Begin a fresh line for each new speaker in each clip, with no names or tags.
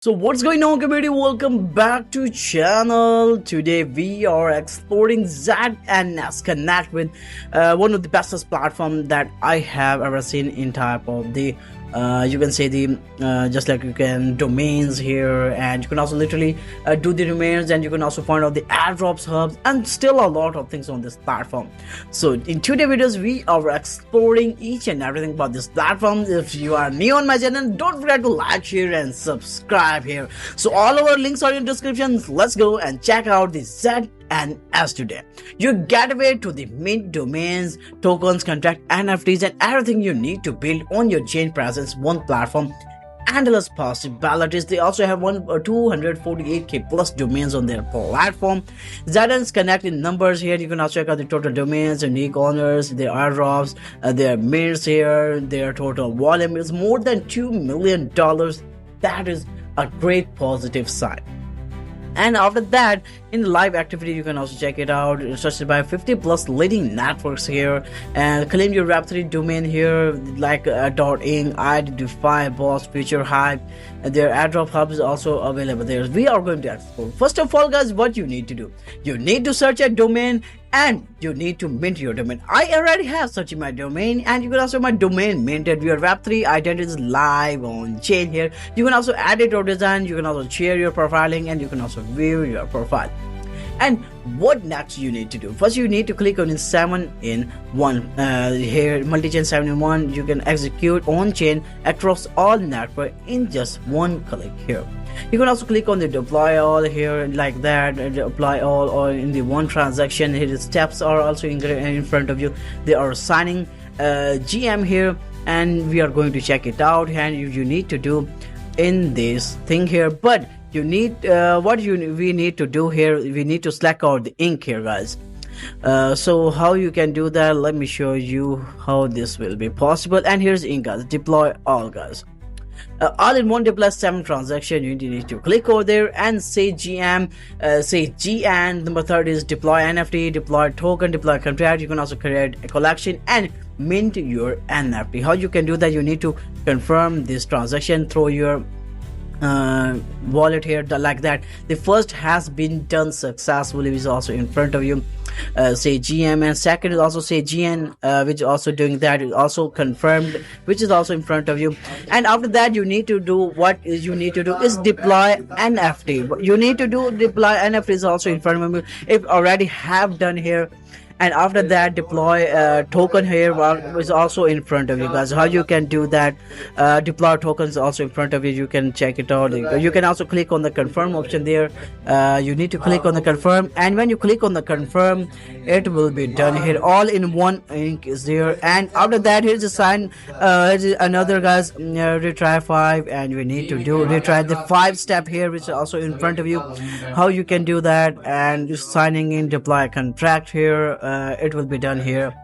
So what's going on, community? Welcome back to channel. Today we are exploring ZNS Connect with one of the bestest platform that I have ever seen in type of the you can say the just like you can domains here, and you can also literally do the domains, and you can also find out the airdrops, hubs, and still a lot of things on this platform. So in today's videos we are exploring each and everything about this platform. If you are new on my channel, don't forget to like, share, and subscribe here. So all our links are in description. Let's go and check out the ZNS today, your gateway to the mint domains, tokens, contract, NFTs, and everything you need to build on your chain presence. One platform, endless possibilities. They also have 248k plus domains on their platform. ZNS Connect in numbers here. You can also check out the total domains, unique owners, their airdrops, their mints here. Their total volume is more than $2 million. That is a great positive sign. And after that, in the live activity, you can also check it out. It's trusted by 50 plus leading networks here, and claim your Web3 domain here, like .ing, ID, DeFi, Boss, Future, Hype. Their airdrop hub is also available there. We are going to explore. First of all, guys, what you need to do, you need to search a domain and you need to mint your domain. I already have searched my domain, and you can also my domain minted. Your Web3 identity is live on chain here. You can also edit or design. You can also share your profiling, and you can also view your profile. And what next you need to do? First, you need to click on 7-in-1 here, multi-chain 7-in-1. You can execute on-chain across all network in just one click here. You can also click on the deploy all here, like that, apply all, or in the one transaction here. The steps are also in front of you. They are signing GM here, and we are going to check it out. And you need to do in this thing here, but you need we need to do here, we need to select out the ink here, guys. So how you can do that, let me show you how this will be possible. And here's ink, guys. Deploy all, guys. All in one deploy 7 transaction. You need to click over there and say GM, say GN. Number 3 is deploy NFT, deploy token, deploy contract. You can also create a collection and mint your NFT. How you can do that? You need to confirm this transaction through your wallet here, like that. The first has been done successfully, is also in front of you. Say GM, and second is also say GN, which is also doing that, is also confirmed, which is also in front of you. And after that, you need to do you need to do is deploy NFT. You need to do deploy NFT is also in front of you, if already have done here. And after that, deploy token here is also in front of you, guys. How you can do that? Deploy tokens also in front of you. You can check it out. You can also click on the confirm option there. You need to click on the confirm, and when you click on the confirm, it will be done here. All in one ink is there. And after that, here's a sign. Here's another, guys. Retry 5, and we need to do retry the 5 step here, which is also in front of you. How you can do that? And just signing in, deploy contract here. It will be done here.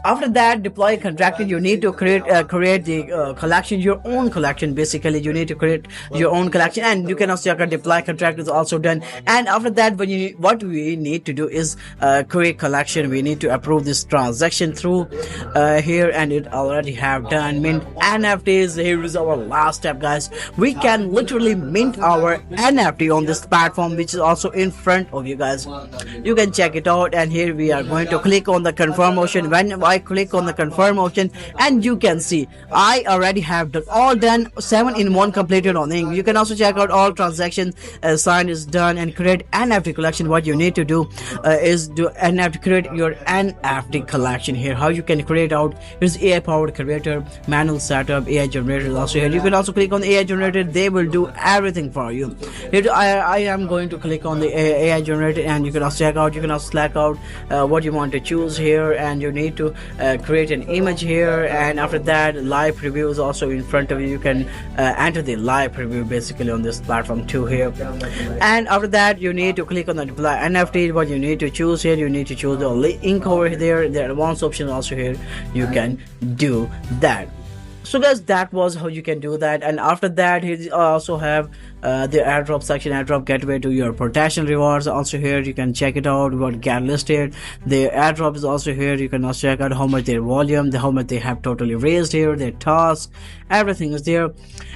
After that, deploy contracted, you need to create the collection, your own collection. Basically, you need to create your own collection, and you can also check out deploy contract is also done. And after that, what we need to do is create collection. We need to approve this transaction through here, and it already have done. Mint NFTs. Here is our last step, guys. We can literally mint our NFT on this platform, which is also in front of you, guys. You can check it out, and here we are going to click on the confirm option. When I click on the confirm option, and you can see I already have all done. 7-in-1 completed on ink. You can also check out all transactions. Sign is done, and create NFT collection. What you need to do is create your NFT collection here. How you can create out? Here's AI powered creator, manual setup, AI generator is also here. You can also click on the AI generator. They will do everything for you. Here I am going to click on the AI generator, and you can also check out. You can also select out what you want to choose here, and you need to create an image here. And after that, live preview is also in front of you. You can enter the live preview basically on this platform too here. And after that, you need to click on the deploy NFT. What you need to choose here, you need to choose the ink over there. The advanced option also here. You can do that. So guys, that was how you can do that. And after that, he also have the airdrop section, airdrop gateway to your protection rewards. Also here you can check it out what get listed. The airdrop is also here. You can also check out how much their volume, how much they have totally raised here, their task, everything is there.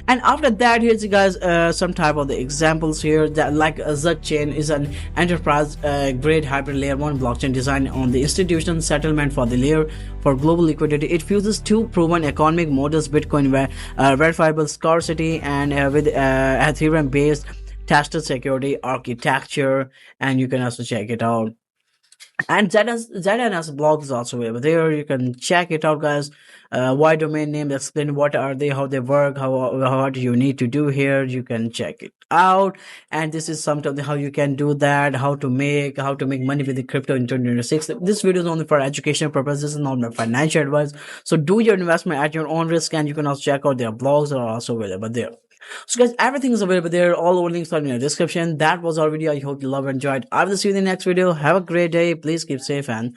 And after that, here's you guys some type of the examples here, that like Z chain is an enterprise grade hybrid layer 1 blockchain designed on the institution settlement for the layer for global liquidity. It fuses two proven economic models, Bitcoin verifiable scarcity and with Ethereum based tested security architecture. And you can also check it out. And ZNS blog is also available there. You can check it out, guys. Why domain name, explain what are they, how they work, how do you need to do here. You can check it out. And this is something how you can do that, how to make money with the crypto in 2026. This video is only for educational purposes. This is not my financial advice. So do your investment at your own risk, and you can also check out their blogs that are also available there. So guys, everything is available there. All our links are in the description. That was our video. I hope you love and enjoyed. I will see you in the next video. Have a great day. Please keep safe and